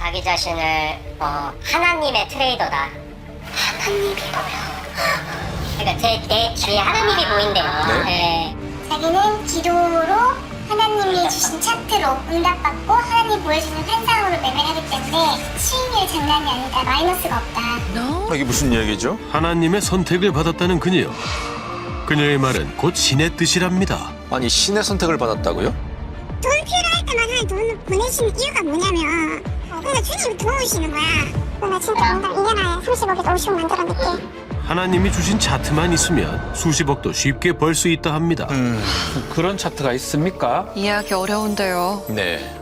자기 자신을 하나님의 트레이더다. 하나님이 뭐야? 그러니까 내 뒤에 하나님이 보인대요. 네. 자기는 기도로 하나님이 주신 차트로 응답받고 하나님 보여주는 환상으로 매매를 하기 때문에 수익률 장난이 아니다. 마이너스가 없다. 이게 무슨 이야기죠? 하나님의 선택을 받았다는 그녀. 그녀의 말은 곧 신의 뜻이랍니다. 아니 신의 선택을 받았다고요? 돈 필요할 때마다 돈을 보내시는 이유가 뭐냐면 그러니까 주님이 도우시는 거야. 나 진짜 뭔가 2년 안에 30억에서 50억 만들어낼게. 하나님이 주신 차트만 있으면 수십억도 쉽게 벌 수 있다 합니다. 그런 차트가 있습니까? 이해하기 어려운데요. 네.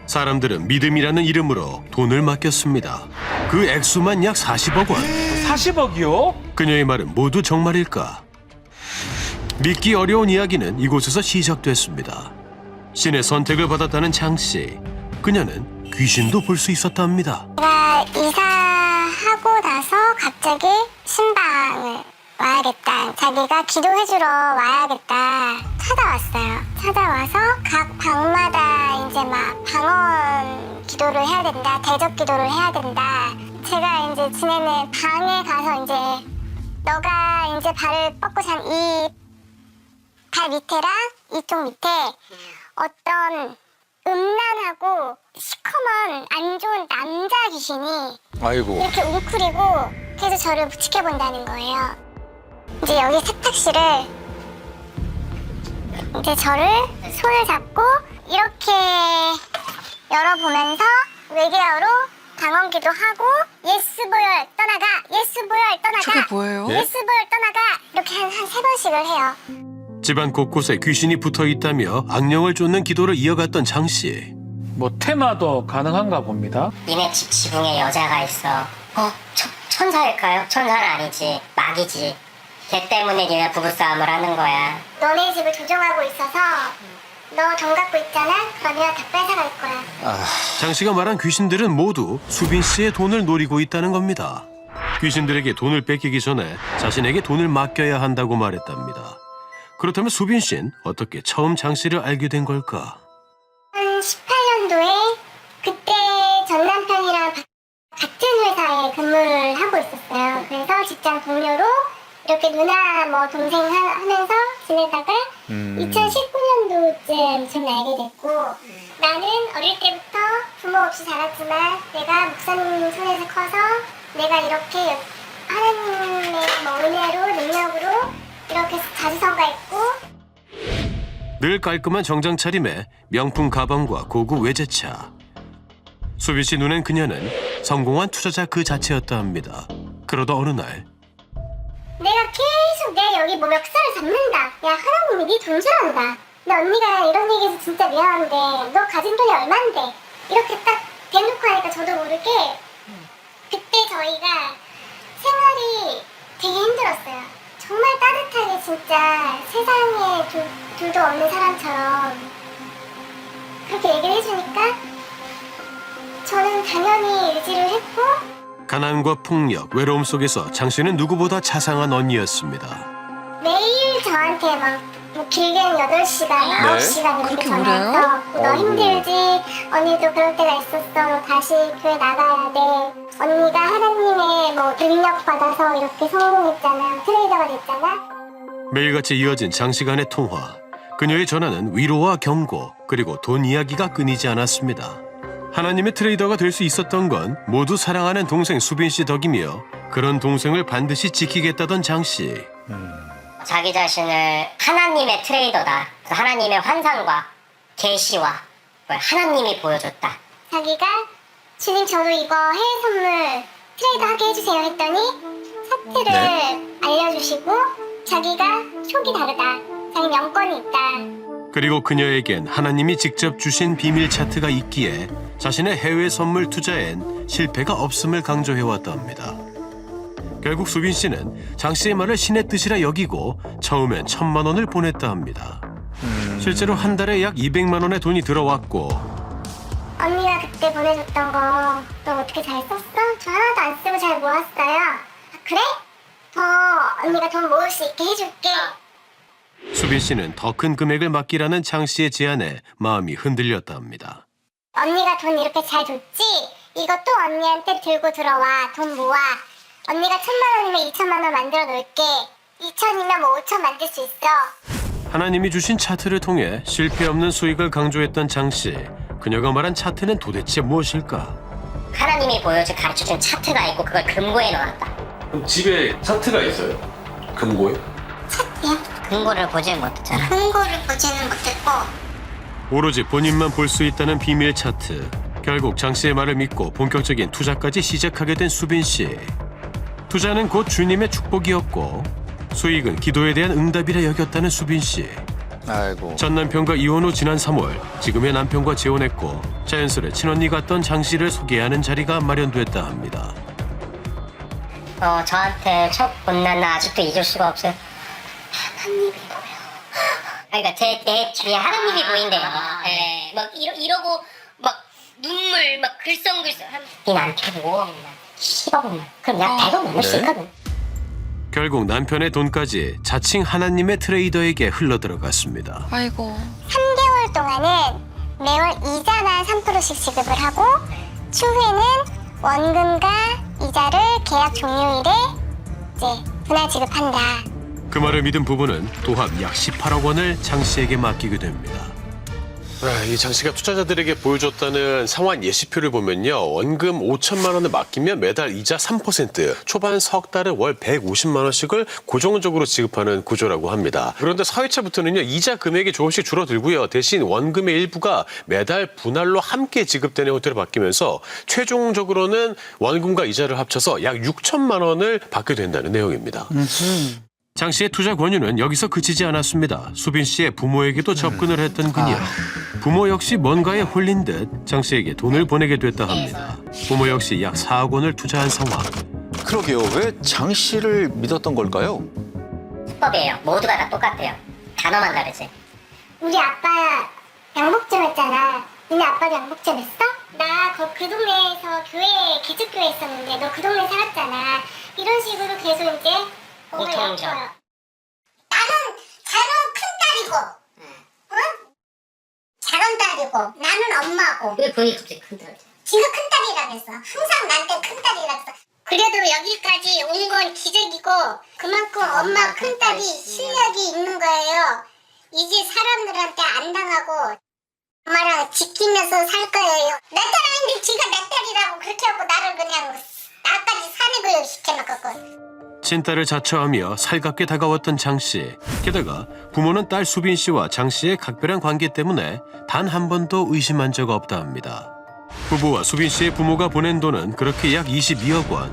사람들은 믿음이라는 이름으로 돈을 맡겼습니다. 그 액수만 약 40억 원. 40억이요? 그녀의 말은 모두 정말일까? 믿기 어려운 이야기는 이곳에서 시작됐습니다. 신의 선택을 받았다는 장 씨. 그녀는 귀신도 볼 수 있었답니다. 제가 이사하고 나서 갑자기 신방을 와야겠다. 자기가 기도해주러 와야겠다. 찾아왔어요. 찾아와서 각 방마다 이제 막 방언 기도를 해야 된다. 대적 기도를 해야 된다. 제가 이제 지내는 방에 가서 이제 너가 이제 발을 뻗고 잔 이 발 밑에랑 이쪽 밑에 어떤 음란하고 시커먼 안 좋은 남자 귀신이 아이고. 이렇게 웅크리고 계속 저를 지켜본다는 거예요. 이제 여기 세탁실을 이제 저를 손을 잡고 이렇게 열어보면서 외계어로 방언기도 하고 예스보열 떠나가 예스보열 떠나가 저게 뭐예요? 예? 예스보열 떠나가 이렇게 한 3번씩을 해요. 집안 곳곳에 귀신이 붙어 있다며 악령을 쫓는 기도를 이어갔던 장 씨. 뭐 테마도 가능한가 봅니다. 니네 집 지붕에 여자가 있어. 천사일까요? 천사는 아니지. 마귀지. 걔 때문에 니네 부부싸움을 하는 거야. 너네 집을 조종하고 있어서 너 돈 갖고 있잖아? 그러면 다 뺏어갈 거야. 장 씨가 말한 귀신들은 모두 수빈 씨의 돈을 노리고 있다는 겁니다. 귀신들에게 돈을 뺏기기 전에 자신에게 돈을 맡겨야 한다고 말했답니다. 그렇다면 수빈 씨는 어떻게 처음 장 씨를 알게 된 걸까? 한 18년도에 그때 전 남편이랑 같은 회사에 근무를 하고 있었어요. 그래서 직장 동료로 이렇게 누나 뭐 동생 하면서 지내다가 2019년도쯤 전 알게 됐고 나는 어릴 때부터 부모 없이 자랐지만 내가 목사님 손에서 커서 내가 이렇게 하나님의 뭐 은혜로 능력으로 이렇게 자주성가 있고 늘 깔끔한 정장 차림에 명품 가방과 고급 외제차. 수빈 씨 눈엔 그녀는 성공한 투자자 그 자체였다 합니다. 그러다 어느 날 내가 계속 내 여기 뭐 멱살을 잡는다. 야 하나님이 네 돈줄안다. 너 언니가 이런 얘기해서 진짜 미안한데 너 가진 돈이 얼만데 이렇게 딱 대놓고 하니까 저도 모르게 그때 저희가 생활이 되게 힘들었어요. 정말 따뜻하게 진짜 세상에 둘도 없는 사람처럼 그렇게 얘기를 해주니까 저는 당연히 의지를 했고 가난과 폭력, 외로움 속에서 장 씨는 누구보다 자상한 언니였습니다. 매일 저한테 뭐 길게는 8시간, 9시간 이렇게 그렇게 전화해서 너 오래요? 힘들지? 언니도 그럴 때가 있었어. 너 다시 교회 나가야 돼. 언니가 하나님의 뭐 능력 받아서 이렇게 성공했잖아. 트레이더가 됐잖아. 매일같이 이어진 장시간의 통화. 그녀의 전화는 위로와 경고, 그리고 돈 이야기가 끊이지 않았습니다. 하나님의 트레이더가 될 수 있었던 건 모두 사랑하는 동생 수빈 씨 덕이며 그런 동생을 반드시 지키겠다던 장 씨. 자기 자신을 하나님의 트레이더다. 하나님의 환상과 계시와 그걸 하나님이 보여줬다. 자기가 주님 저도 이거 해외 선물 트레이더 하게 해주세요 했더니 차트를 네. 알려주시고 자기가 촉이 다르다. 자기 명권이 있다. 그리고 그녀에겐 하나님이 직접 주신 비밀 차트가 있기에 자신의 해외 선물 투자엔 실패가 없음을 강조해왔답니다. 결국 수빈 씨는 장 씨의 말을 신의 뜻이라 여기고 처음엔 1,000만 원을 보냈다 합니다. 실제로 한 달에 약 200만 원의 돈이 들어왔고 언니가 그때 보내줬던 거 너 어떻게 잘 썼어? 저 하나도 안 쓰고 잘 모았어요. 아, 그래? 더 언니가 돈 모을 수 있게 해줄게. 수빈 씨는 더 큰 금액을 맡기라는 장 씨의 제안에 마음이 흔들렸다 합니다. 언니가 돈 이렇게 잘 줬지? 이것도 언니한테 들고 들어와. 돈 모아. 언니가 1,000만 원이면 2,000만 원 만들어 놓을게. 2,000이면 뭐 5,000 만들 수 있어. 하나님이 주신 차트를 통해 실패 없는 수익을 강조했던 장 씨. 그녀가 말한 차트는 도대체 무엇일까? 하나님이 가르쳐준 차트가 있고 그걸 금고에 넣었다. 그럼 집에 차트가 있어요? 금고에? 금고를 보질 못했잖아. 금고를 보지는 못했고. 오로지 본인만 볼 수 있다는 비밀 차트. 결국 장 씨의 말을 믿고 본격적인 투자까지 시작하게 된 수빈 씨. 투자는 곧 주님의 축복이었고 수익은 기도에 대한 응답이라 여겼다는 수빈 씨. 아이고. 전 남편과 이혼 후 지난 3월 지금의 남편과 재혼했고 자연스레 친언니 같던 장 씨를 소개하는 자리가 마련됐다 합니다. 저한테 첫 본난 나 아직도 잊을 수가 없어요. 하나님이 보여. 그러니까 제 주위에 하나님이 보인대요. 막 이러고 막 눈물 막 글썽글썽 하면 이 남편이 5억이나 10억이나 그럼 내가 100억 넘을 수 있거든. 결국 남편의 돈까지 자칭 하나님의 트레이더에게 흘러들어갔습니다. 아이고. 3개월 동안은 매월 이자만 3%씩 지급을 하고 추후에는 원금과 이자를 계약 종료일에 이제 분할 지급한다. 그 말을 믿은 부부는 도합 약 18억 원을 장 씨에게 맡기게 됩니다. 이 장 씨가 투자자들에게 보여줬다는 상환 예시표를 보면요. 원금 5천만 원을 맡기면 매달 이자 3%, 초반 석 달에 월 150만 원씩을 고정적으로 지급하는 구조라고 합니다. 그런데 4회차부터는요. 이자 금액이 조금씩 줄어들고요. 대신 원금의 일부가 매달 분할로 함께 지급되는 형태로 바뀌면서 최종적으로는 원금과 이자를 합쳐서 약 6천만 원을 받게 된다는 내용입니다. 장 씨의 투자 권유는 여기서 그치지 않았습니다. 수빈 씨의 부모에게도 접근을 했던 그녀. 부모 역시 뭔가에 홀린 듯 장 씨에게 돈을 보내게 됐다 합니다. 부모 역시 약 4억 원을 투자한 상황. 그러게요. 왜 장 씨를 믿었던 걸까요? 수법이에요. 모두가 다 똑같대요. 단어만 다르지. 우리 아빠 양복점 했잖아. 니네 아빠도 양복점 했어? 나 그 동네에서 기숙교회 있었는데 너 그 동네 살았잖아. 이런 식으로 계속 이제 공통점. 나는 작은 큰딸이고 응? 작은 딸이고 나는 엄마고 왜 본인이 갑자기 큰딸이지? 지가 큰딸이라 그랬어. 항상 나한테 큰딸이라 그랬어. 그래도 여기까지 온 건 기적이고 그만큼 엄마 큰딸이 실력이 있는 거예요. 이제 사람들한테 안 당하고 엄마랑 지키면서 살 거예요. 내 딸 아닌데 지가 내 딸이라고 그렇게 하고 나를 그냥 나까지 산에 시켜놓고. 친딸을 자처하며 살갑게 다가왔던 장 씨. 게다가 부모는 딸 수빈 씨와 장 씨의 각별한 관계 때문에 단 한 번도 의심한 적 없다 합니다. 부부와 수빈 씨의 부모가 보낸 돈은 그렇게 약 22억 원.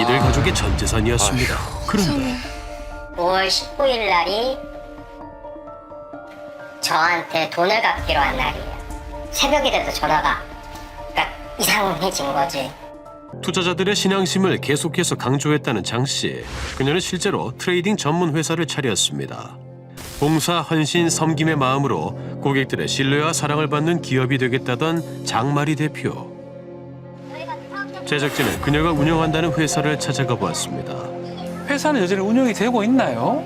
이들 가족의 전 재산이었습니다. 그런데 5월 19일 날이 저한테 돈을 갚기로 한 날이에요. 새벽이 돼도 전화가 그러니까 이상해진 거지. 투자자들의 신앙심을 계속해서 강조했다는 장 씨. 그녀는 실제로 트레이딩 전문 회사를 차렸습니다. 봉사, 헌신, 섬김의 마음으로 고객들의 신뢰와 사랑을 받는 기업이 되겠다던 장마리 대표. 제작진은 그녀가 운영한다는 회사를 찾아가 보았습니다. 회사는 여전히 운영이 되고 있나요?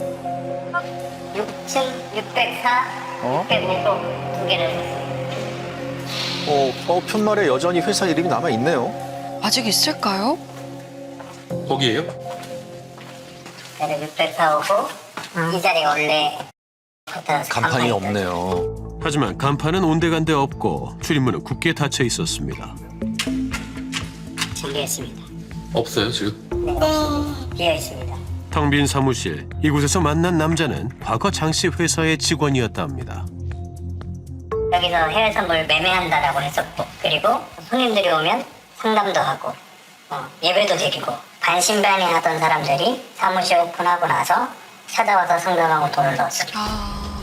6층 604, 605로 두 개를 했어요. 편말에 여전히 회사 이름이 남아 있네요. 아직 있을까요? 거기에요? 얘는 604호고 이 자리가 원래 간판이 없네요. 하지만 간판은 온데간데 없고 출입문은 굳게 닫혀 있었습니다. 준비했습니다. 없어요, 지금? 비어 있습니다. 텅 빈 사무실. 이곳에서 만난 남자는 과거 장 씨 회사의 직원이었다 합니다. 여기서 해외 선물 매매한다라고 했었고 그리고 손님들이 오면 상담도 하고 예배도 드리고 반신반의하던 사람들이 사무실 오픈하고 나서 찾아와서 상담하고 돈을 넣었어요.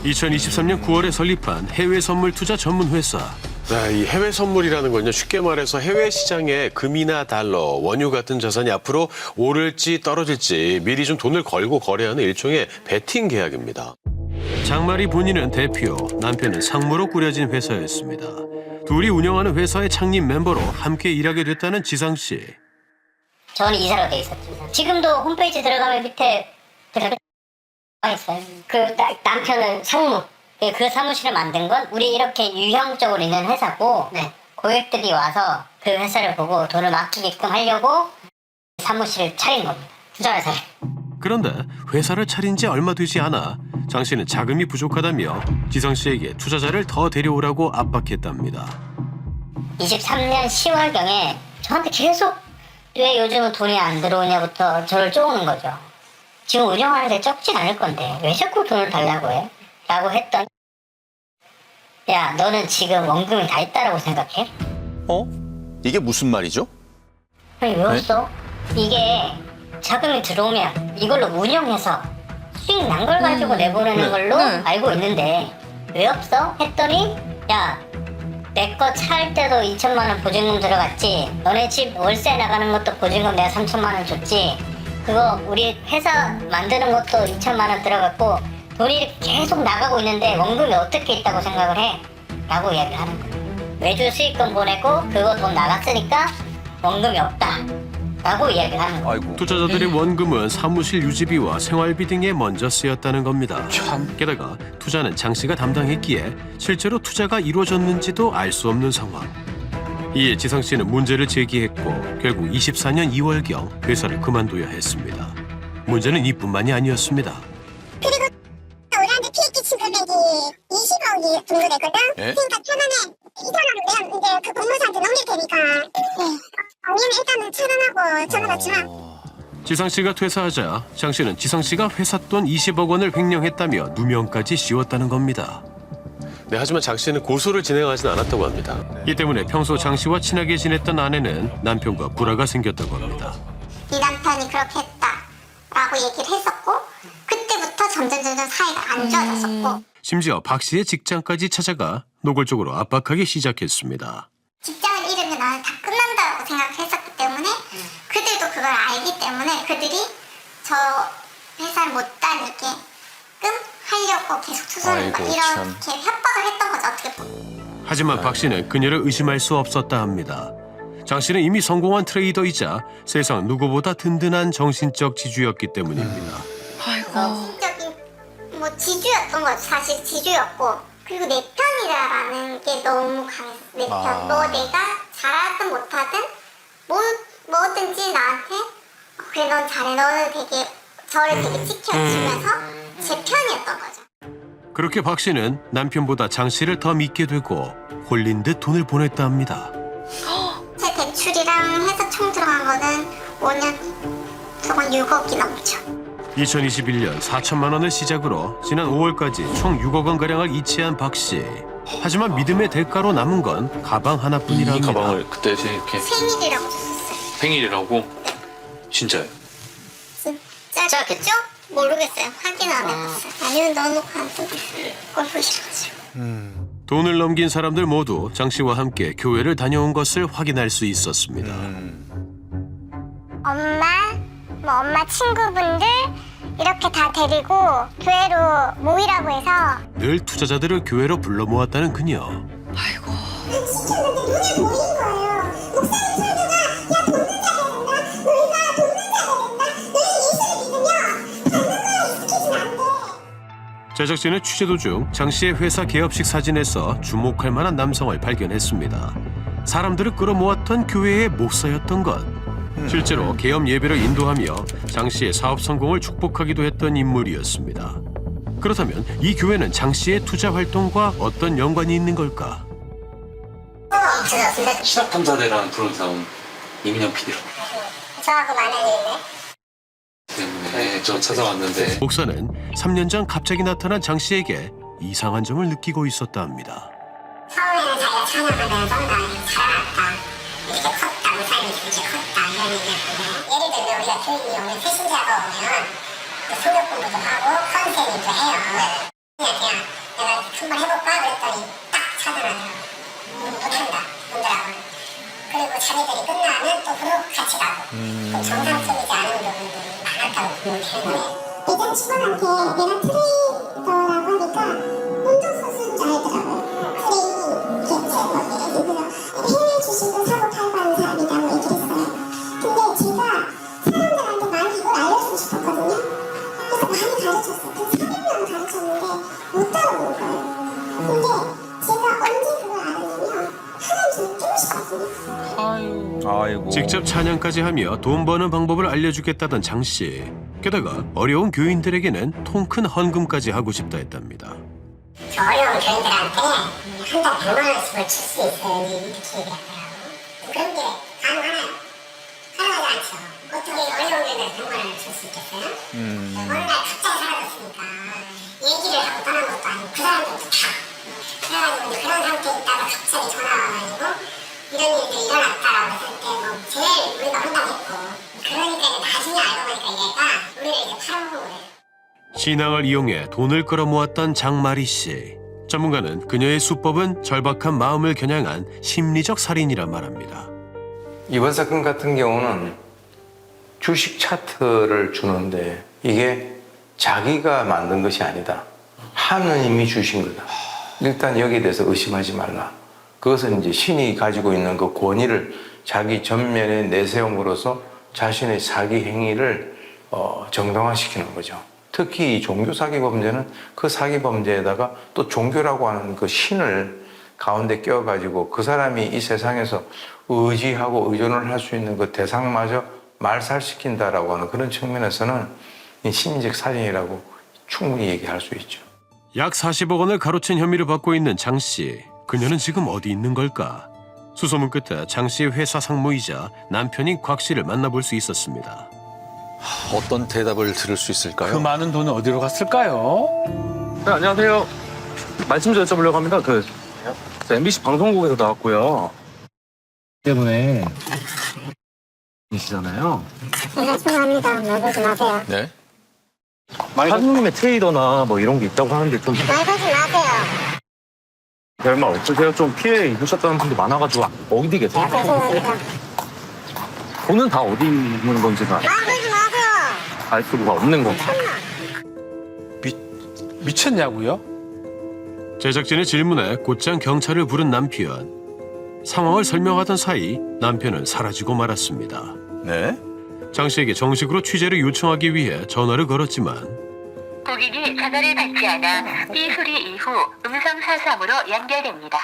2023년 9월에 설립한 해외 선물 투자 전문 회사. 이 해외 선물이라는 건요. 쉽게 말해서 해외 시장에 금이나 달러, 원유 같은 자산이 앞으로 오를지 떨어질지 미리 좀 돈을 걸고 거래하는 일종의 베팅 계약입니다. 장마리 본인은 대표, 남편은 상무로 꾸려진 회사였습니다. 둘이 운영하는 회사의 창립 멤버로 함께 일하게 됐다는 지상 씨. 저는 이사로 돼 있었죠. 지금도 홈페이지 들어가면 밑에 했어요. 그 남편은 상무. 그 사무실을 만든 건 우리 이렇게 유형적으로 있는 회사고 고객들이 와서 그 회사를 보고 돈을 맡기게끔 하려고 사무실을 차린 겁니다. 투자 회사를. 그런데 회사를 차린 지 얼마 되지 않아 장 씨는 자금이 부족하다며 지성 씨에게 투자자를 더 데려오라고 압박했답니다. 23년 10월경에 저한테 계속 왜 요즘은 돈이 안 들어오냐부터 저를 쪼는 거죠. 지금 운영하는데 적진 않을 건데 왜 자꾸 돈을 달라고 해? 라고 했더니 야 너는 지금 원금이 다 있다라고 생각해? 이게 무슨 말이죠? 아니 왜 없어? 이게 자금이 들어오면 이걸로 운영해서 수익 난 걸 가지고 내보내는 걸로 알고 있는데 왜 없어? 했더니 야 내 거 찰 때도 2천만 원 보증금 들어갔지. 너네 집 월세 나가는 것도 보증금 내가 3천만 원 줬지. 그거 우리 회사 만드는 것도 2천만 원 들어갔고 돈이 계속 나가고 있는데 원금이 어떻게 있다고 생각을 해? 라고 이야기를 하는 거예요. 매주 수익금 보내고 그거 돈 나갔으니까 원금이 없다. 라고 이야기를 하는 거예요. 아이고. 투자자들의 원금은 사무실 유지비와 생활비 등에 먼저 쓰였다는 겁니다. 참. 게다가 투자는 장 씨가 담당했기에 실제로 투자가 이루어졌는지도 알 수 없는 상황. 이에 지성 씨는 문제를 제기했고 결국 24년 2월경 회사를 그만둬야 했습니다. 문제는 이뿐만이 아니었습니다. 그리고 우리한테 피해 끼친 금액이 20억이 정도 되거든. 예? 그러니까 천원에 2천원을 내가 이제 그 법무사한테 넘길 테니까. 아니면 일단은 천원하고 전화가 주나. 지성 씨가 퇴사하자 장 씨는 지성 씨가 회사 돈 20억 원을 횡령했다며 누명까지 씌웠다는 겁니다. 네, 하지만 장 씨는 고소를 진행하진 않았다고 합니다. 이 때문에 평소 장 씨와 친하게 지냈던 아내는 남편과 불화가 생겼다고 합니다. 네 남편이 그렇게 했다라고 얘기를 했었고 그때부터 점점 사이가 안 좋아졌었고 심지어 박 씨의 직장까지 찾아가 노골적으로 압박하기 시작했습니다. 직장을 잃으면 나는 다 끝난다고 생각했었기 때문에 그들도 그걸 알기 때문에 그들이 저 회사를 못 다니게끔 하려고 계속 투소를 아이고, 이렇게 협박을 했던 거죠. 어떻게 보면. 하지만 박 씨는 그녀를 의심할 수 없었다 합니다. 장 씨는 이미 성공한 트레이더이자 세상 누구보다 든든한 정신적 지주였기 때문입니다. 정신적인 뭐 지주였던 거죠. 사실 지주였고 그리고 내 편이라는 게 너무 강했어. 내 편. 뭐 내가 잘하든 못하든 뭐든지 나한테 그래 넌 잘해. 너는 되게 저를 되게 지켜주면서 제 편이었던 거죠. 그렇게 박 씨는 남편보다 장 씨를 더 믿게 되고 홀린 듯 돈을 보냈다 합니다. 제 대출이랑 해서 총 들어간 거는 5년 동안 6억이 넘죠. 2021년 4천만 원을 시작으로 지난 5월까지 총 6억 원가량을 이체한 박 씨. 하지만 믿음의 대가로 남은 건 가방 하나뿐이라 이 합니다. 가방을 그때 이렇게 생일이라고 줬었어요. 생일이라고? 진짜요? 진짜겠죠? 모르겠어요. 확인 안 해봤어요. 아니면 넣어놓고 안 뜨고 꼴보기 싫어가지고. 돈을 넘긴 사람들 모두 장 씨와 함께 교회를 다녀온 것을 확인할 수 있었습니다. 엄마 친구분들 이렇게 다 데리고 교회로 모이라고 해서 늘 투자자들을 교회로 불러 모았다는 그녀. 시켰는데 눈에 보인 거예요. 목사님 설교가 야 돈 문자가 된다. 너희가 돈 문자가 된다. 너희 예수를 믿으면 받는 거야. 익숙해지면 안 돼. 제작진은 취재 도중 장 씨의 회사 개업식 사진에서 주목할 만한 남성을 발견했습니다. 사람들을 끌어모았던 교회의 목사였던 것. 실제로 개업 예배를 인도하며 장 씨의 사업 성공을 축복하기도 했던 인물이었습니다. 그렇다면 이 교회는 장 씨의 투자 활동과 어떤 연관이 있는 걸까? 신학탐사대라는 프로그램 나온 이민영 PD라고 저하고 만난 일이네. 때문에 저 찾아왔는데 목사는 3년 전 갑자기 나타난 장 씨에게 이상한 점을 느끼고 있었다 합니다. 처음에는 자기가 찬양하면서 나는 잘났다. 이렇게 컸다. 목사님이 이렇게 컸다. 이런 얘기했는데 예를 들면 우리가 교인이 오면 새신자가 오면 성경 공부도 하고 컨셉도 해요. 그냥 내가 한번 해볼까? 그랬더니 딱 차더라고요. 못한다. 분들하고. 그리고 자기들이 끝나면 또 그룹 같이 가고 또 정상적이지 않은 부분들이 많았다고 보는데 예전 직원한테 내가 트레이더라고 하니까 운전선수인 줄 알더라고요. 트레이닝 개체 그래서 해외 주식을 사고 팔고 하는 사람이라고 얘기를 했어요. 근데 제가 사람들한테 많이 이걸 알려주고 싶었거든요. 그래서 많이 가르쳤어요. 공짜로 본 거예요. 근데 제가 언제 그걸 알았냐면 하나님이 띄우시거든요. 아이고. 직접 찬양까지 하며 돈 버는 방법을 알려주겠다던 장 씨. 게다가 어려운 교인들에게는 통 큰 헌금까지 하고 싶다 했답니다. 저 어려운 교인들한테 한 달 100만 원씩을 줄 수 있어요. 이렇게 얘기하더라고요. 그런 게 가능하나요? 가능하지 않죠. 어떻게 어려운 교인들한테 100만 원을 줄 수 있겠어요? 어느 날 갑자기 사라졌으니까 얘기를 하고 떠난 것도 아니고 그 사람들도 다. 그래가지고 이제 그런 상태에 있다가 갑자기 전화가 와가지고 이런 일들이 일어났다라고 했을 때 뭐 제일 우리가 황당했고 그러니까 나중에 알고 보니까 얘가 우리를 이제 팔아먹은 거예요. 신앙을 이용해 돈을 끌어모았던 장마리 씨. 전문가는 그녀의 수법은 절박한 마음을 겨냥한 심리적 살인이라 말합니다. 이번 사건 같은 경우는 주식 차트를 주는데 이게 자기가 만든 것이 아니다. 하느님이 주신 거다. 일단 여기에 대해서 의심하지 말라. 그것은 이제 신이 가지고 있는 그 권위를 자기 전면에 내세움으로써 자신의 사기 행위를 정당화시키는 거죠. 특히 이 종교 사기 범죄는 그 사기 범죄에다가 또 종교라고 하는 그 신을 가운데 껴가지고 그 사람이 이 세상에서 의지하고 의존을 할 수 있는 그 대상마저 말살시킨다라고 하는 그런 측면에서는 이 심리적 살인이라고 충분히 얘기할 수 있죠. 약 40억 원을 가로챈 혐의를 받고 있는 장 씨. 그녀는 지금 어디 있는 걸까? 수소문 끝에 장 씨의 회사 상무이자 남편인 곽 씨를 만나볼 수 있었습니다. 어떤 대답을 들을 수 있을까요? 그 많은 돈은 어디로 갔을까요? 네, 안녕하세요. 말씀 좀 여쭤보려고 합니다. 저 MBC 방송국에서 나왔고요. 때문에 이시잖아요. 제가 죄송합니다. 말 걸지 마세요. 네. 하느님의 트레이더나 뭐 이런 게 있다고 하는데 좀 말 걸지 마세요. 얼마 없으세요? 좀 피해 입으셨다는 분도 많아가지고 어디 계세요? 죄송합니다. 돈은 다 어디 있는 건지가 말 걸지 마세요. 알 수가 없는 건가? 미쳤냐고요? 제작진의 질문에 곧장 경찰을 부른 남편. 상황을 설명하던 사이 남편은 사라지고 말았습니다. 네. 장 씨에게 정식으로 취재를 요청하기 위해 전화를 걸었지만 고객이 전화를 받지 않아 삐 소리 이후 음성 사서함으로 연결됩니다.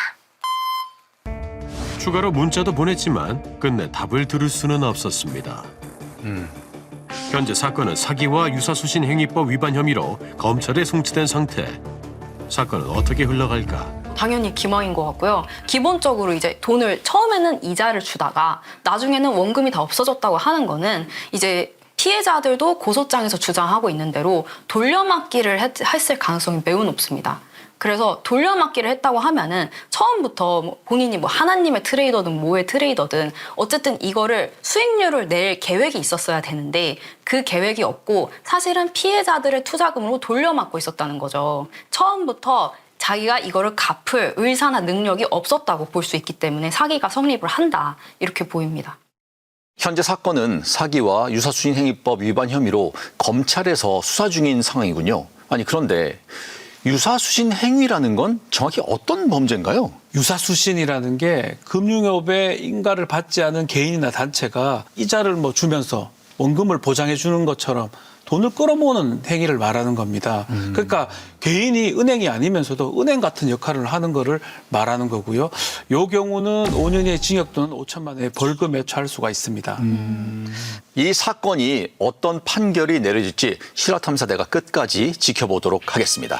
추가로 문자도 보냈지만 끝내 답을 들을 수는 없었습니다. 현재 사건은 사기와 유사수신 행위법 위반 혐의로 검찰에 송치된 상태. 사건은 어떻게 흘러갈까? 당연히 기망인 것 같고요. 기본적으로 이제 돈을 처음에는 이자를 주다가 나중에는 원금이 다 없어졌다고 하는 거는 이제 피해자들도 고소장에서 주장하고 있는 대로 돌려막기를 했을 가능성이 매우 높습니다. 그래서 돌려막기를 했다고 하면은 처음부터 본인이 뭐 하나님의 트레이더든 뭐의 트레이더든 어쨌든 이거를 수익률을 낼 계획이 있었어야 되는데 그 계획이 없고 사실은 피해자들의 투자금으로 돌려막고 있었다는 거죠. 처음부터 자기가 이거를 갚을 의사나 능력이 없었다고 볼 수 있기 때문에 사기가 성립을 한다 이렇게 보입니다. 현재 사건은 사기와 유사수신행위법 위반 혐의로 검찰에서 수사 중인 상황이군요. 아니 그런데 유사수신 행위라는 건 정확히 어떤 범죄인가요? 유사수신이라는 게 금융업에 인가를 받지 않은 개인이나 단체가 이자를 뭐 주면서 원금을 보장해 주는 것처럼 돈을 끌어모으는 행위를 말하는 겁니다. 그러니까 개인이 은행이 아니면서도 은행 같은 역할을 하는 거를 말하는 거고요. 이 경우는 5년의 징역 또는 5천만 원의 벌금에 처할 수가 있습니다. 이 사건이 어떤 판결이 내려질지 실화탐사대가 끝까지 지켜보도록 하겠습니다.